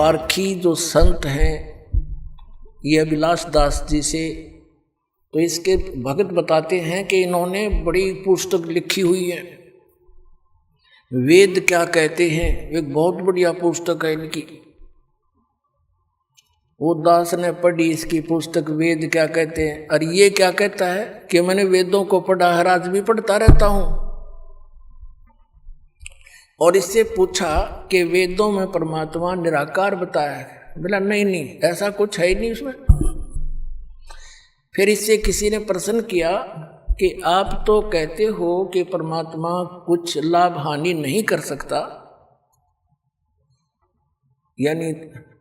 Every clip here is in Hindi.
पारखी जो संत हैं ये अभिलाष दास जी से, तो इसके भगत बताते हैं कि इन्होंने बड़ी पुस्तक लिखी हुई है, वेद क्या कहते हैं, एक बहुत बढ़िया पुस्तक है इनकी। वो दास ने पढ़ी इसकी पुस्तक वेद क्या कहते हैं, और ये क्या कहता है कि मैंने वेदों को पढ़ा है, आज भी पढ़ता रहता हूं। और इससे पूछा कि वेदों में परमात्मा निराकार बताया है, बोला नहीं नहीं ऐसा कुछ है ही नहीं उसमें। फिर इससे किसी ने प्रश्न किया कि आप तो कहते हो कि परमात्मा कुछ लाभ हानि नहीं कर सकता, यानी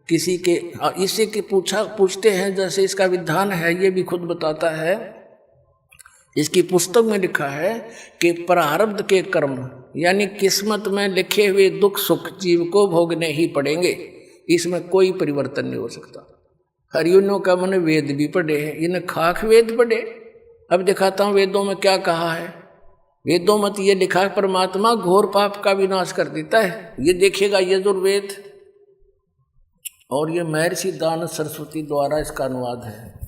किसी के, इससे कि पूछते हैं जैसे इसका विधान है, ये भी खुद बताता है। इसकी पुस्तक में लिखा है कि प्रारब्ध के कर्म यानी किस्मत में लिखे हुए दुख सुख जीव को भोगने ही पड़ेंगे, इसमें कोई परिवर्तन नहीं हो सकता। हरियों का मैंने वेद भी पढ़े हैं, इन्हें खाक वेद पढ़े। अब दिखाता हूं वेदों में क्या कहा है। वेदों में तो ये लिखा है परमात्मा घोर पाप का विनाश कर देता है, ये देखिएगा यजुर्वेद। और ये महर्षि दान सरस्वती द्वारा इसका अनुवाद है।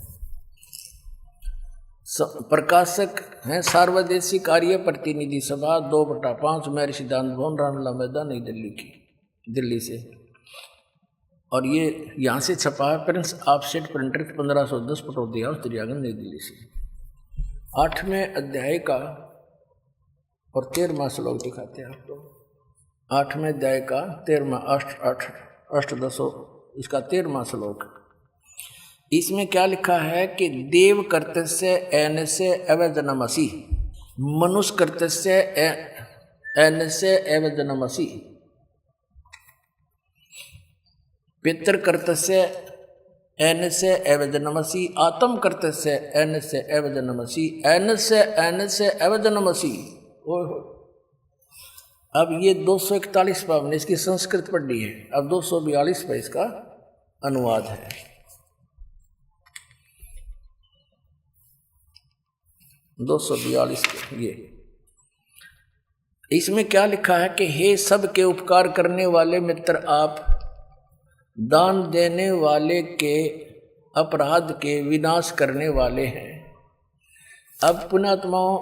प्रकाशक हैं सार्वदेशी कार्य प्रतिनिधि सभा 2/5 महर्षि दान भवन रामला मैदान नई दिल्ली की, दिल्ली से। और ये यहाँ से छपा है prince offset printer 1510 Pataudi house त्रियागन नई दिल्ली से। 8वें अध्याय का और 13वां श्लोक दिखाते हैं आपको। 8वें अध्याय का 13वां अष्टदशो इसका 13वां श्लोक। इसमें क्या लिखा है कि देव कर्तस्य एनस्य अवजनमसि, मनुष्य कर्तस्य एनस्य अवजनमसि, पितृ कर्तस्य एनस्य अवजनमसि, आत्म कर्तस्य एनस्य अवजनमसि, एनस्य एनस्य अवजनमसि। अब ये 241 पावन इसकी संस्कृत पढ़ी है, अब 242 पर इसका अनुवाद है। ये इसमें क्या लिखा है कि हे सबके उपकार करने वाले मित्र, आप दान देने वाले के अपराध के विनाश करने वाले हैं। अब पुण्यात्माओं,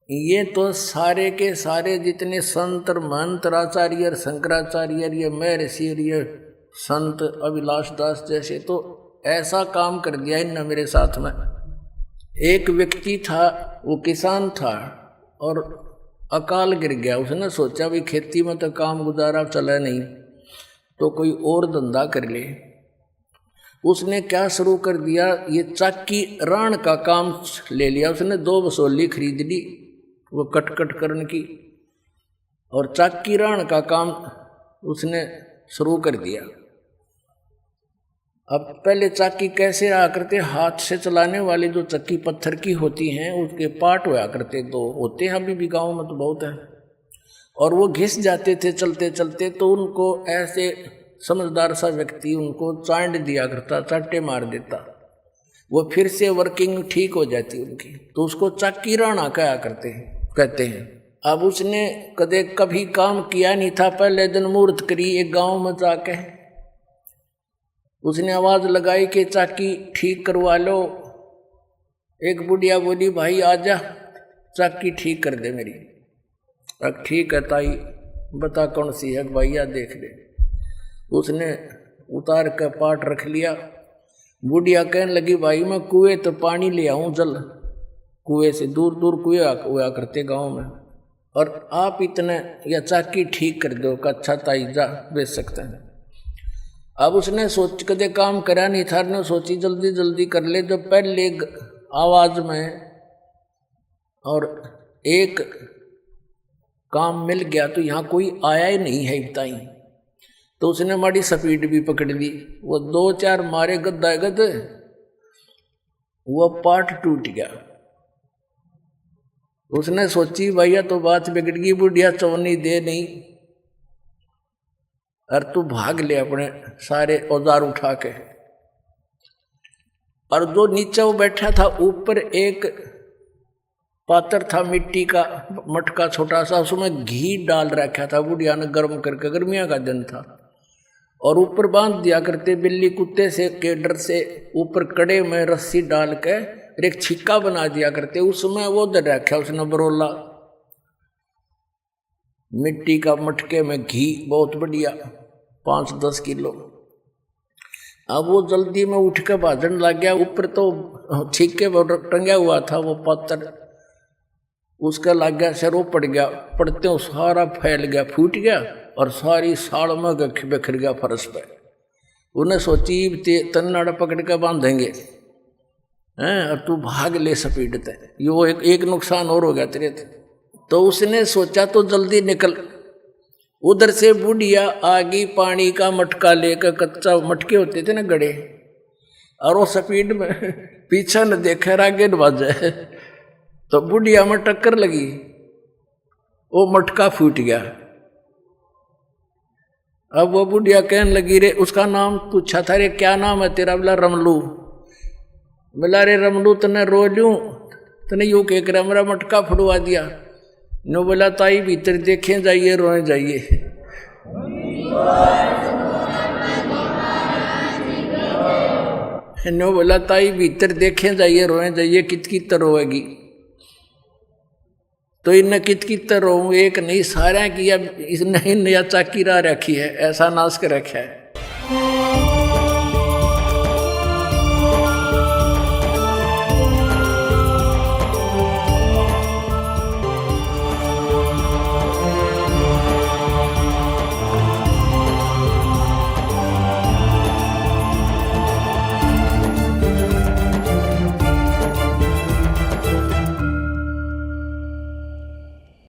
ये तो सारे के सारे जितने संत मंत्राचार्य शंकराचार्य ये महर्षि ये संत अभिलाष दास जैसे, तो ऐसा काम कर दिया इनने मेरे साथ में। एक व्यक्ति था, वो किसान था और अकाल गिर गया। उसने सोचा भी खेती में तो काम गुजारा चला नहीं, तो कोई और धंधा कर ले। उसने क्या शुरू कर दिया, ये चाकी राण का काम ले लिया। उसने 2 बसोली खरीद ली, वो कट करने की, और चाकी राण का काम उसने शुरू कर दिया। अब पहले चाकी कैसे रहा करते, हाथ से चलाने वाली जो चक्की पत्थर की होती हैं उसके पार्ट हुआ करते, 2 होते हैं अभी भी गाँव में तो बहुत है, और वो घिस जाते थे चलते चलते। तो उनको ऐसे समझदार सा व्यक्ति उनको चांड दिया करता, चाटे मार देता, वो फिर से वर्किंग ठीक हो जाती उनकी, तो उसको चाकी राणा कहते हैं। अब उसने कभी काम किया नहीं था, पहले दिन मुहूर्त करी एक गाँव में जाके, उसने आवाज़ लगाई कि चाकी ठीक करवा लो। एक बुढ़िया बोली भाई आजा चाकी ठीक कर दे मेरी। अब ठीक है ताई, बता कौन सी है भैया देख ले। उसने उतार कर पाट रख लिया। बुढ़िया कहने लगी भाई मैं कुएं तो पानी ले आऊँ जल, कुएं से दूर दूर कुएं हुआ करते गाँव में, और आप इतने या चाकी ठीक कर दो का अच्छा ताई जा बेच सकते हैं। अब उसने सोच कदे काम करा नहीं था, ने सोची जल्दी जल्दी कर ले। जब पहले आवाज में और एक काम मिल गया तो यहाँ कोई आया ही नहीं है बताई, तो उसने माड़ी स्पीड भी पकड़ ली। वो 2-4 मारे गद्दा गद, वो पार्ट टूट गया। उसने सोची भैया तो बात बिगड़ गई, बुढ़िया चौनी दे नहीं, और तू भाग ले अपने सारे औजार उठा के। और जो नीचे वो बैठा था ऊपर एक पात्र था मिट्टी का मटका छोटा सा, उसमें घी डाल रखा था बुढ़िया ने गर्म करके, गर्मियाँ का दिन था, और ऊपर बांध दिया करते बिल्ली कुत्ते से के डर से, ऊपर कड़े में रस्सी डाल के एक छिक्का बना दिया करते, उसमें वो दर रखा उसने बरोला मिट्टी का मटके में घी बहुत बढ़िया 5-10 किलो। अब वो जल्दी में उठ के भाजन लग गया, ऊपर तो छिक्के टंगा हुआ था वो पात्र, उसका लग गया सिर, वो पड़ गया, पड़ते हो सारा फैल गया, फूट गया और सारी साड़ में बिखर गया फर्श पे। उन्हें सोची तन्नाड़ा पकड़ के बांधेंगे हैं और तू भाग ले स्पीड ते, यो एक नुकसान और हो गया तेरे। तो उसने सोचा तो जल्दी निकल, उधर से बुढ़िया आगी पानी का मटका लेकर, कच्चा मटके होते थे ना गड़े, और वो स्पीड में पीछे न देखे आगे न बाजे, तो बुढ़िया में टक्कर लगी, वो मटका फूट गया। अब वो बुढ़िया कहने लगी, रे उसका नाम पूछा था, रे क्या नाम है तेरा? बोला रमलू। बोला रे रमलू तने रो लूं, तने यूं कह कर मेरा मटका फुड़वा दिया। नो बोला ताई भीतर देखें जाइए, रोए जाइए। नो बोला ताई भीतर देखें जाइए, रोए जाइए, कित रोएगी। तो इन कित रो, एक नहीं सारा किया, इसने नया चाकी रा रखी है, ऐसा नाश कर रखा है।